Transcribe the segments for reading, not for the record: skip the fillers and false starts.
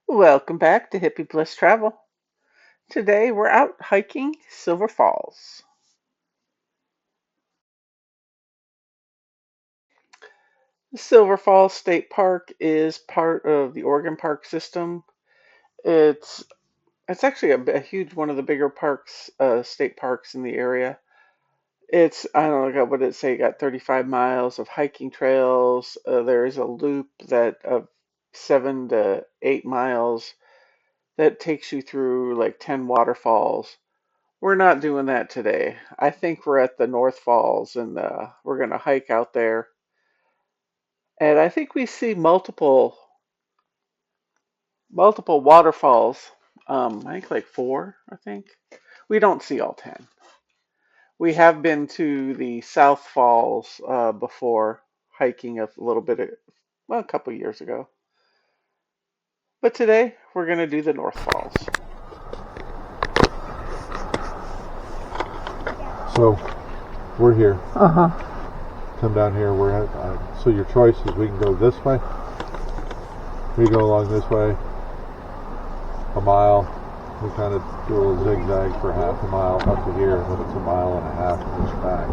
Welcome back to Hippie Bliss Travel. Today we're out hiking Silver Falls. The Silver Falls State Park is part of the Oregon Park system. It's it's actually a huge one of the bigger parks, state parks in the area. It's I don't know what did it say? Got 35 miles of hiking trails. There is a loop that of 7 to 8 miles that takes you through like 10 waterfalls. We're not doing that today. I think we're at the North Falls and we're going to hike out there. And I think we see multiple waterfalls. I think like four, I think. We don't see all 10. We have been to the South Falls before hiking a little bit, well, a couple years ago. But today we're going to do the North Falls. So we're here. Uh huh. Come down here. We're at. So your choice is we can go this way. We go along this way. A mile. We kind of do a little zigzag for half a mile up to here, and then it's a mile and a half to this back.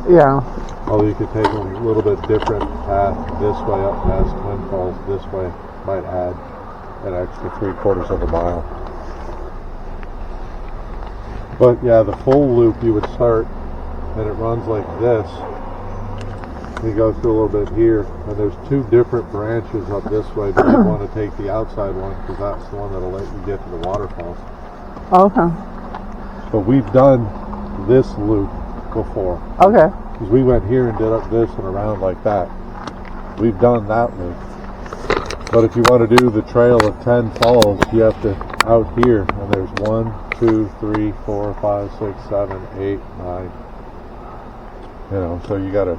Yeah. Although you could take a little bit different path this way up past Twin Falls. This way might add an extra 3/4 of a mile. But yeah, the full loop you would start, and it runs like this. You go through a little bit here, and there's two different branches up this way, but you want to take the outside one because that's the one that'll let you get to the waterfalls. Okay. But we've done this loop before. Okay. Because we went here and did up this and around like that. We've done that loop. But if you want to do the trail of 10 falls, you have to out here, and there's 1, 2, 3, 4, 5, 6, 7, 8, 9. You know, so you gotta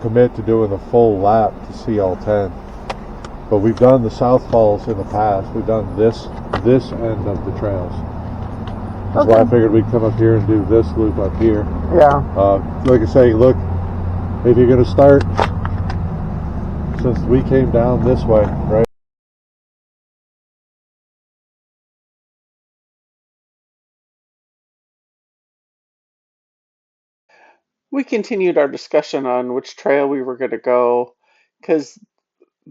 commit to doing the full lap to see all 10. But we've done the South Falls in the past. We've done this end of the trails. That's why I figured we'd come up here and do this loop up here. Yeah. Like I say, look, if you're gonna start, since we came down this way, right? We continued our discussion on which trail we were going to go because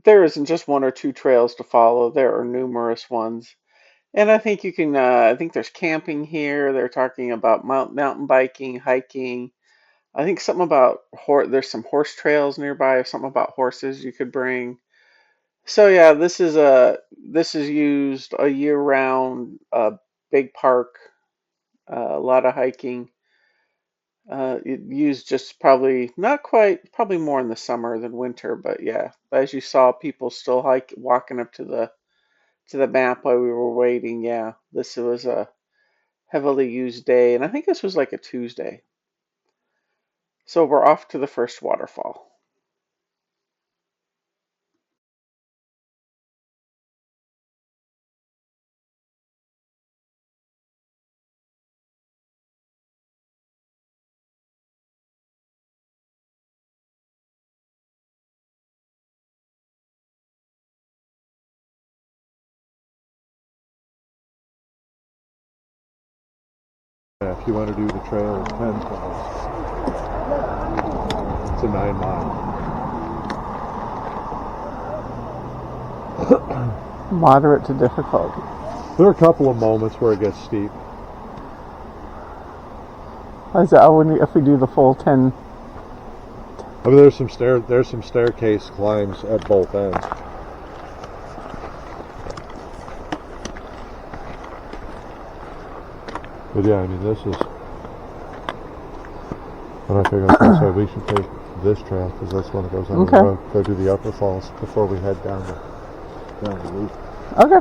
there isn't just one or two trails to follow. There are numerous ones. And I think you can, I think there's camping here. They're talking about mountain biking, hiking. I think something about there's some horse trails nearby, something about horses you could bring. So yeah, this is used a year-round, big park, a lot of hiking. Used just probably not quite, probably more in the summer than winter, but yeah, as you saw, people still walking up to the map while we were waiting. Yeah, this was a heavily used day, and I think this was like a Tuesday. So we're off to the first waterfall. If you want to do the trail of 10 falls, it's a 9 mile. Moderate to difficult. There are a couple of moments where it gets steep. If we do the full 10. I mean, there's some staircase climbs at both ends. But yeah, I mean, this is. And I figured I was going to say we should take this trail because that's one that goes under the road. Go do the upper falls before we head down the loop. Okay.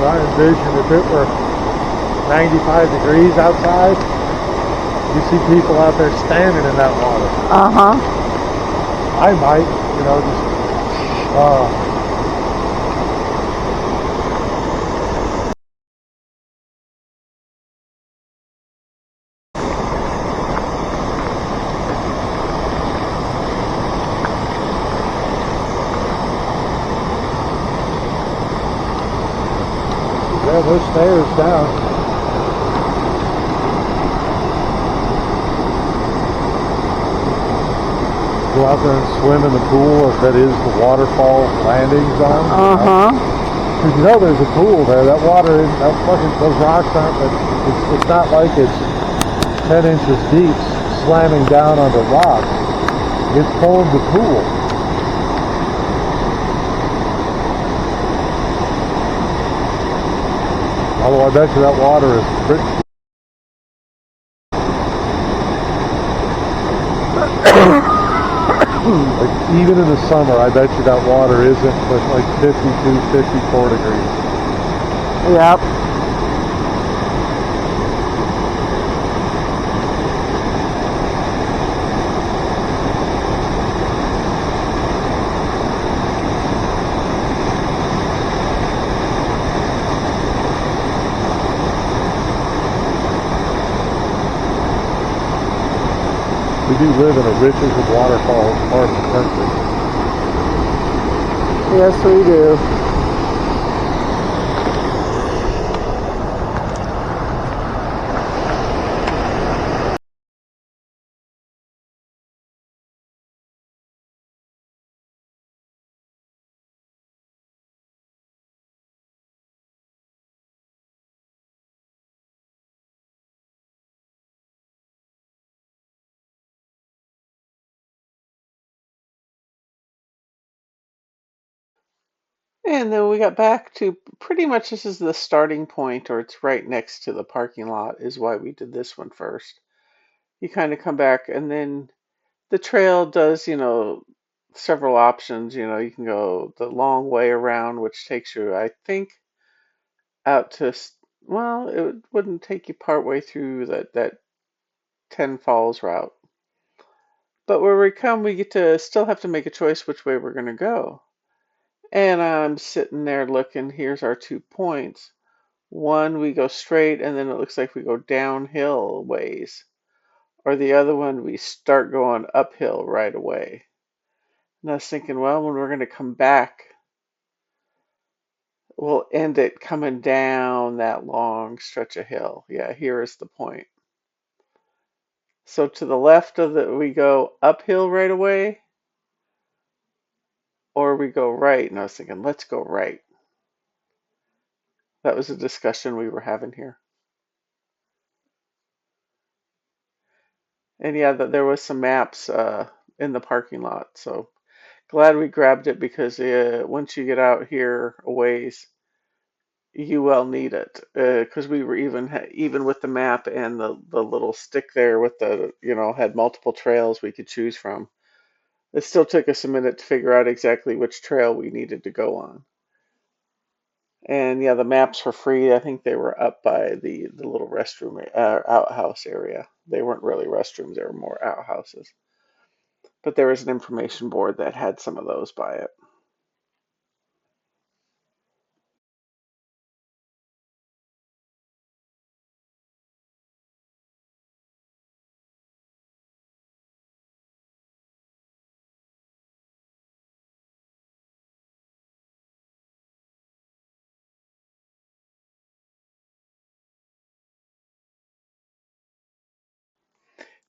I envision if it were 95 degrees outside, you see people out there standing in that water. Uh-huh. I might, just yeah, those stairs down. Go out there and swim in the pool if that is the waterfall landing zone. Uh-huh. Because there's a pool there. That water, those rocks aren't, it's not like it's 10 inches deep slamming down onto rocks. It's formed a pool. Although I bet you that water is pretty. Like even in the summer, I bet you that water isn't but like 52, 54 degrees. Yep. We do live in a riches of waterfalls part of the country. Yes, we do. And then we got back to pretty much this is the starting point, or it's right next to the parking lot, is why we did this one first. You kind of come back, and then the trail does, several options. You can go the long way around, which takes you, I think, out to, well, it wouldn't take you part way through that 10 Falls route. But where we come, we get to still have to make a choice which way we're going to go. And I'm sitting there looking, here's our 2 points. One, we go straight, and then it looks like we go downhill ways. Or the other one, we start going uphill right away. And I was thinking, well, when we're going to come back, we'll end it coming down that long stretch of hill. Yeah, here is the point. So to the left of the, we go uphill right away, or we go right. And I was thinking, let's go right. That was a discussion we were having here. And yeah, there was some maps in the parking lot. So glad we grabbed it because once you get out here a ways, you will need it. Because we were even with the map and the little stick there with the had multiple trails we could choose from. It still took us a minute to figure out exactly which trail we needed to go on. And yeah, the maps were free. I think they were up by the little restroom outhouse area. They weren't really restrooms; they were more outhouses. But there was an information board that had some of those by it.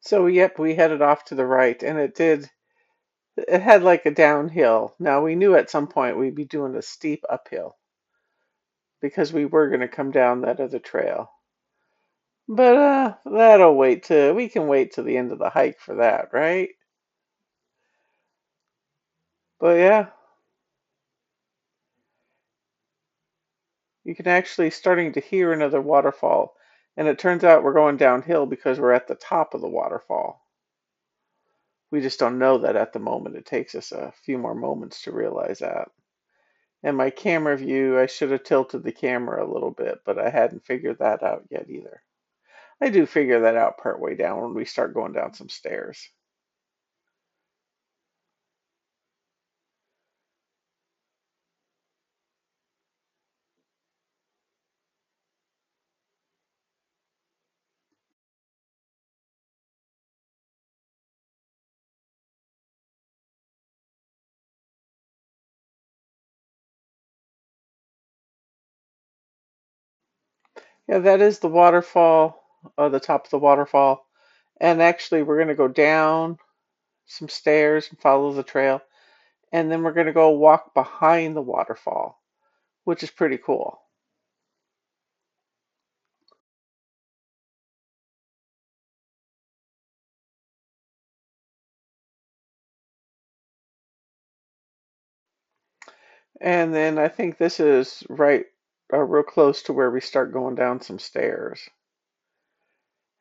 So yep, we headed off to the right, and it had like a downhill. Now we knew at some point we'd be doing a steep uphill because we were going to come down that other trail. But that'll wait till we can wait till the end of the hike for that, right? But yeah, you can actually starting to hear another waterfall. And it turns out we're going downhill because we're at the top of the waterfall. We just don't know that at the moment. It takes us a few more moments to realize that. And my camera view, I should have tilted the camera a little bit, but I hadn't figured that out yet either. I do figure that out part way down when we start going down some stairs. Yeah, that is the waterfall, the top of the waterfall. And actually, we're going to go down some stairs and follow the trail. And then we're going to go walk behind the waterfall, which is pretty cool. And then I think this is right, real close to where we start going down some stairs.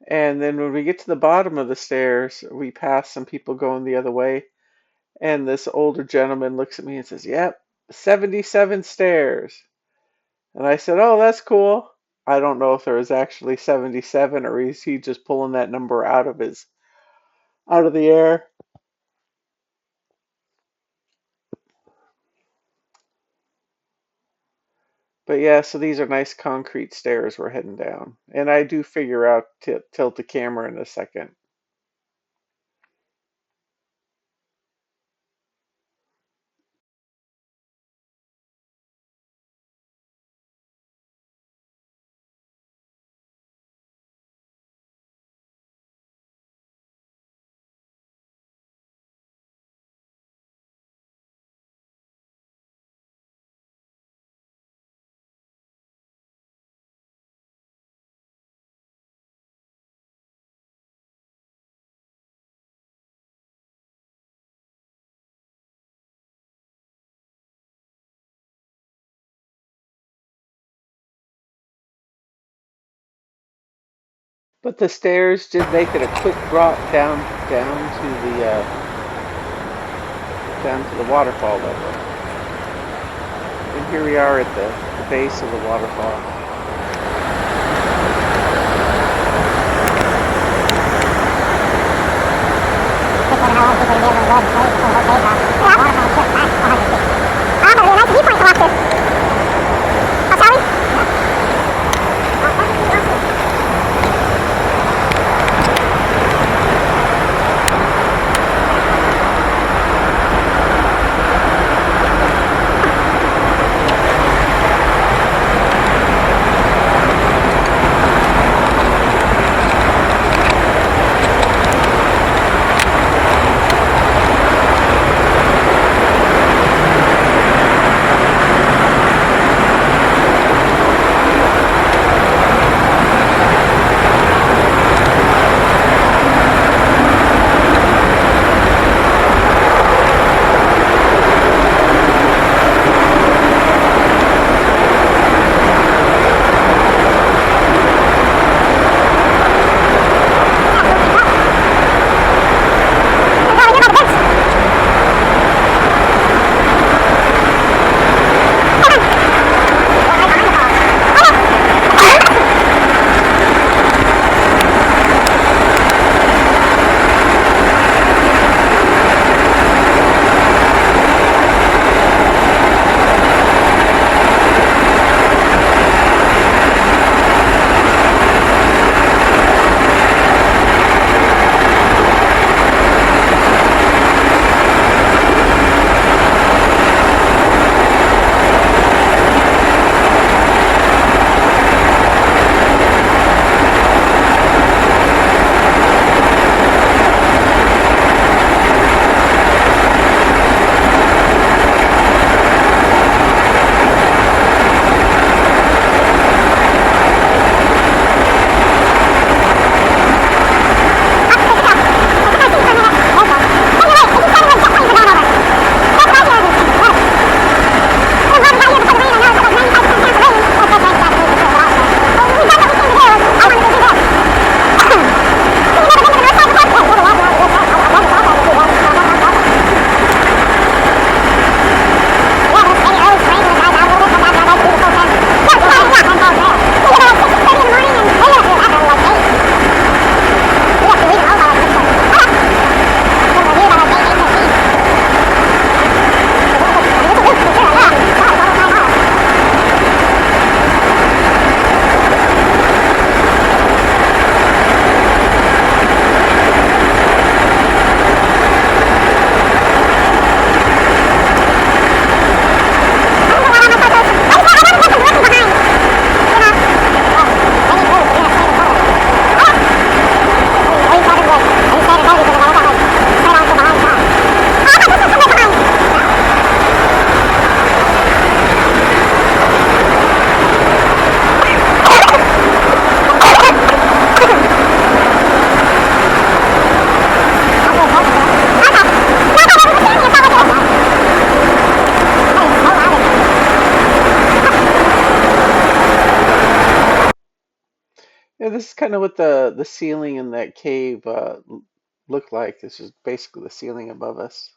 And then when we get to the bottom of the stairs, we pass some people going the other way. And this older gentleman looks at me and says, "Yep, 77 stairs." And I said, "Oh, that's cool." I don't know if there was actually 77 or is he just pulling that number out of the air. But yeah, so these are nice concrete stairs we're heading down. And I do figure out to tilt the camera in a second. But the stairs did make it a quick drop down to the waterfall level. And here we are at the base of the waterfall. Yeah, this is kind of what the ceiling in that cave looked like. This is basically the ceiling above us.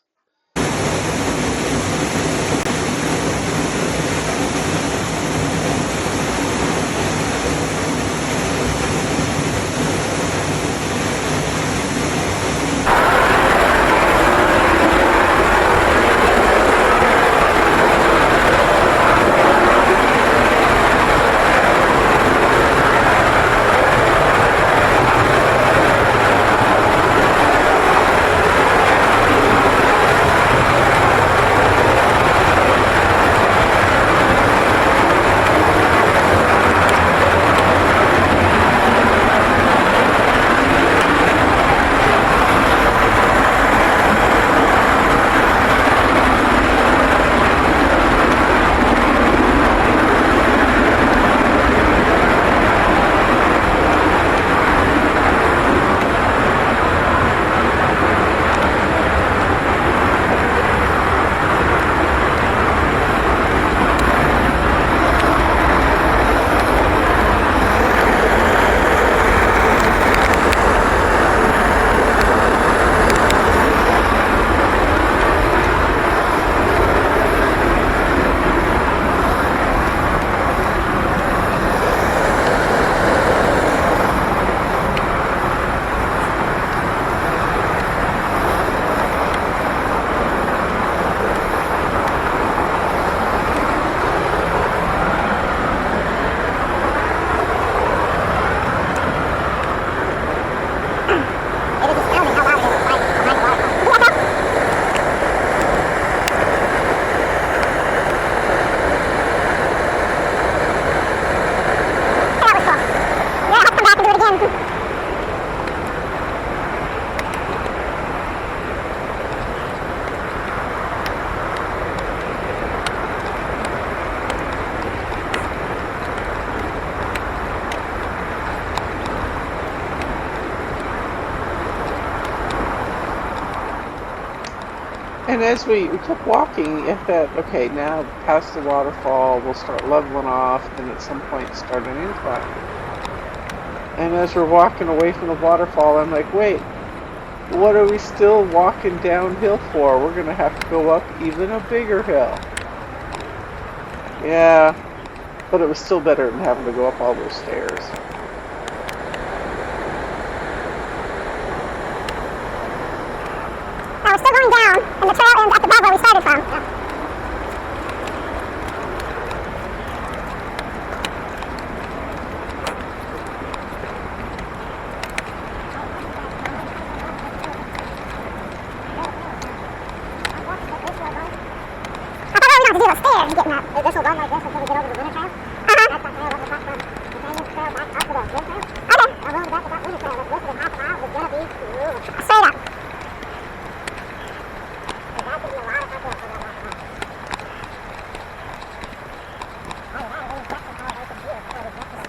And as we kept walking, it said, okay, now past the waterfall, we'll start leveling off, then at some point start an incline. And as we're walking away from the waterfall, I'm like, wait, what are we still walking downhill for? We're going to have to go up even a bigger hill. Yeah, but it was still better than having to go up all those stairs. Now we're still going down, and the trail ends up above where we started from. Yeah. I thought we don't have to do those stairs getting up. This will run like this until we get over the winter trail? Uh-huh. That's that trail over the top from the canyon trail back up to the wind trail? Okay. I'll roll back to that winter trail that's listed in half a mile is going to be straight up. That's going to be a lot of uphill for that half a mile. I mean, that is just an elevation here before we get to the wind trail.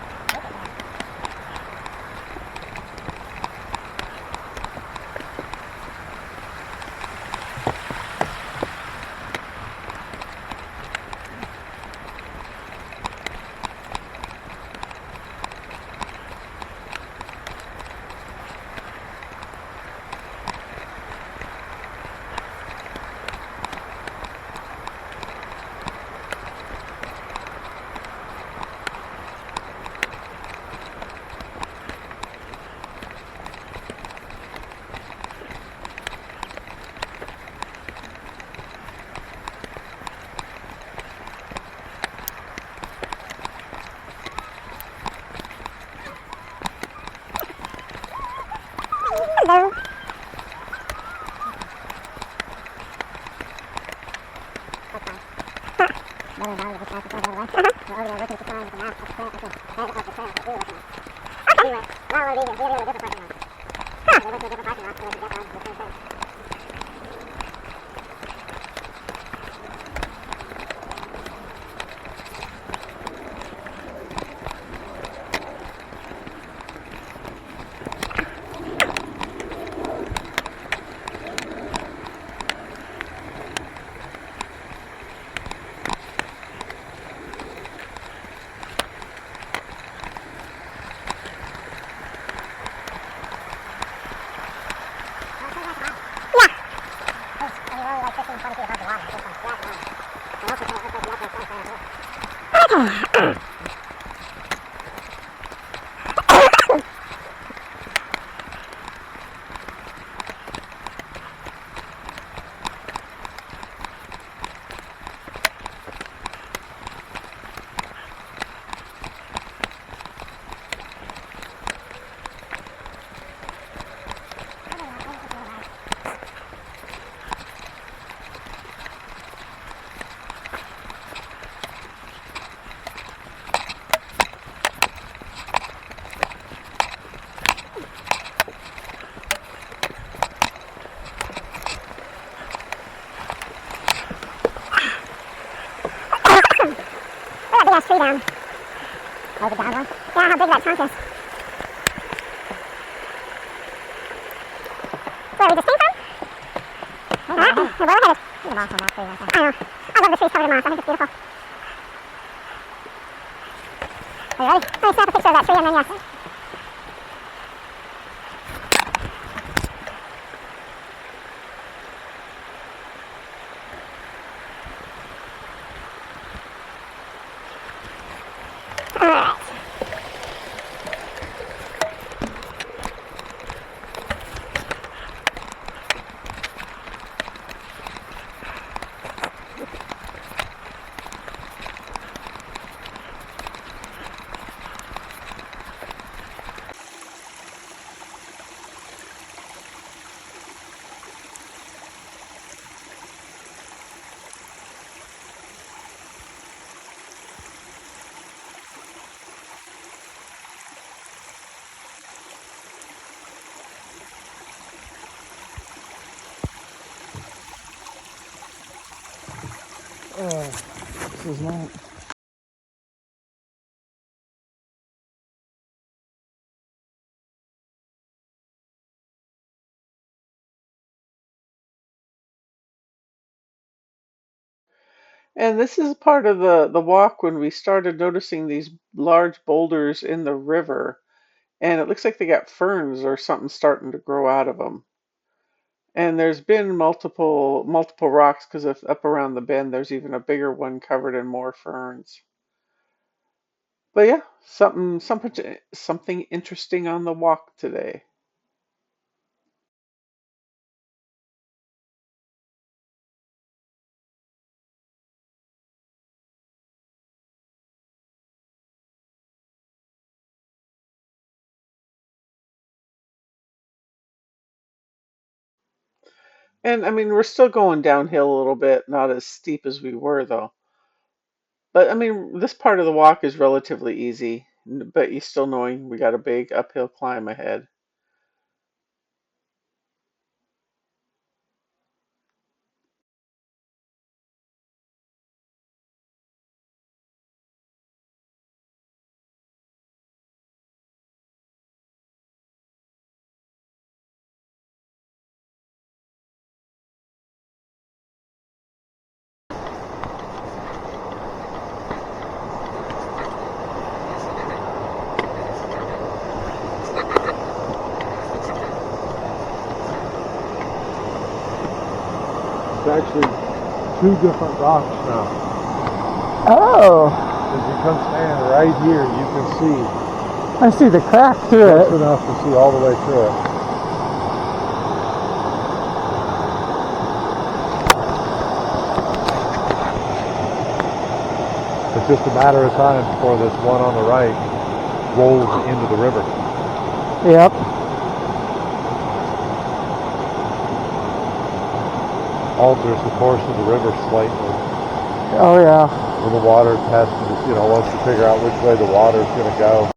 Hello. Mother and daughter were just back before the other way. We're over there looking at the sign with the map. That's the trail. That's the trail that we were looking at. Anyway, now we're leaving. We went to a different parking lot. We went to a different parking lot so we could get down to the same place. Oh, that big ass tree down. Oh, the down one? Yeah, how big that trunk is. Where we just came from? Alright, where we're headed. There's a moss on that tree right there. I know. I love the trees covered in moss. I think it's beautiful. Are you ready? Let me snap a picture of that tree and then yes. Alright. This is not. And this is part of the walk when we started noticing these large boulders in the river, and it looks like they got ferns or something starting to grow out of them. And there's been multiple rocks because up around the bend there's even a bigger one covered in more ferns. But yeah, something interesting on the walk today. And I mean, we're still going downhill a little bit, not as steep as we were though. But I mean, this part of the walk is relatively easy, but you still knowing we got a big uphill climb ahead. It's actually two different rocks now. Oh, As you come stand right here, you can see I see the crack through just it. enough to see all the way through it. It's just a matter of time before this one on the right rolls into the river. Yep. Alters the course of the river slightly. Oh yeah. When the water has to, once you figure out which way the water is going to go.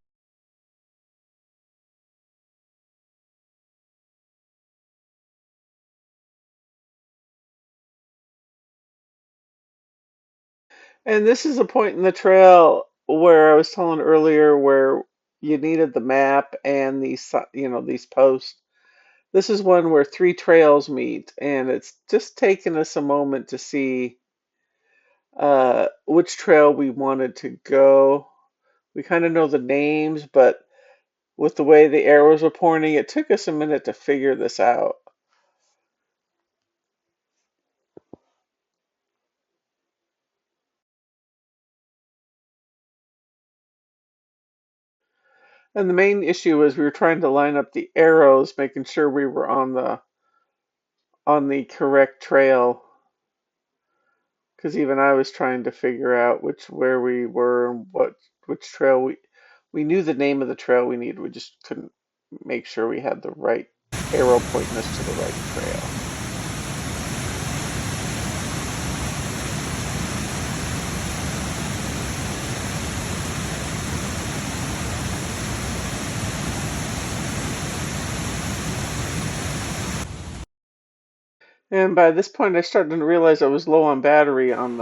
And this is a point in the trail where I was telling earlier where you needed the map and these posts. This is one where three trails meet, and it's just taken us a moment to see which trail we wanted to go. We kind of know the names, but with the way the arrows were pointing, it took us a minute to figure this out. And the main issue was we were trying to line up the arrows, making sure we were on the correct trail. Because even I was trying to figure out where we were and which trail we knew the name of the trail we needed. We just couldn't make sure we had the right arrow pointing us to the right trail. And by this point, I started to realize I was low on battery on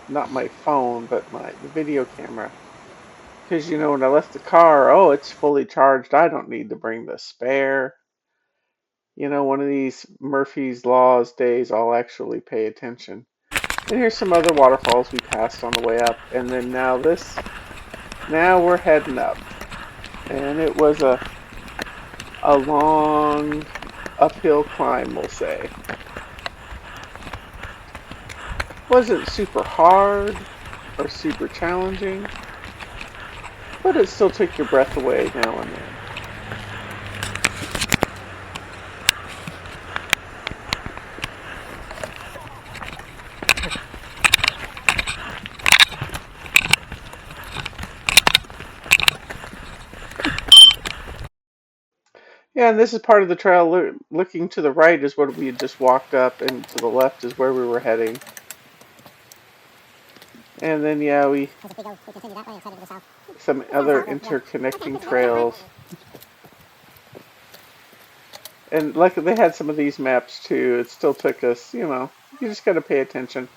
not my phone, but the video camera. Because when I left the car, oh, it's fully charged. I don't need to bring the spare. One of these Murphy's Laws days, I'll actually pay attention. And here's some other waterfalls we passed on the way up. And then now we're heading up. And it was a long uphill climb, we'll say. Wasn't super hard or super challenging, but it still took your breath away now and then. Yeah, and this is part of the trail. Looking to the right is what we had just walked up, and to the left is where we were heading. And then, yeah, some other interconnecting trails. And like they had some of these maps too. It still took us, you just got to pay attention.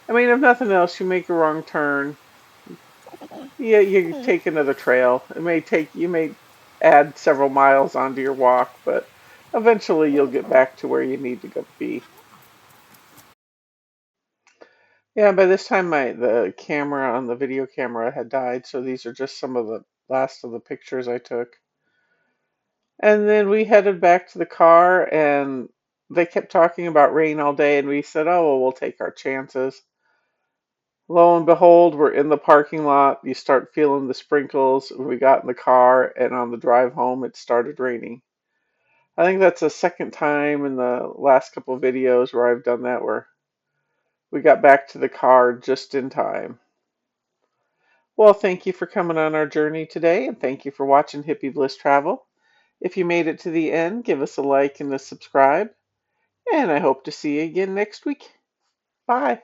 I mean, if nothing else, you make a wrong turn. Yeah, you take another trail. You may add several miles onto your walk, but eventually you'll get back to where you need to go be. Yeah, by this time the camera on the video camera had died, so these are just some of the last of the pictures I took. And then we headed back to the car, and they kept talking about rain all day, and we said, oh, well, we'll take our chances. Lo and behold, we're in the parking lot. You start feeling the sprinkles. We got in the car, and on the drive home, it started raining. I think that's the second time in the last couple of videos where I've done that, where we got back to the car just in time. Well, thank you for coming on our journey today, and thank you for watching Hippie Bliss Travel. If you made it to the end, give us a like and a subscribe, and I hope to see you again next week. Bye.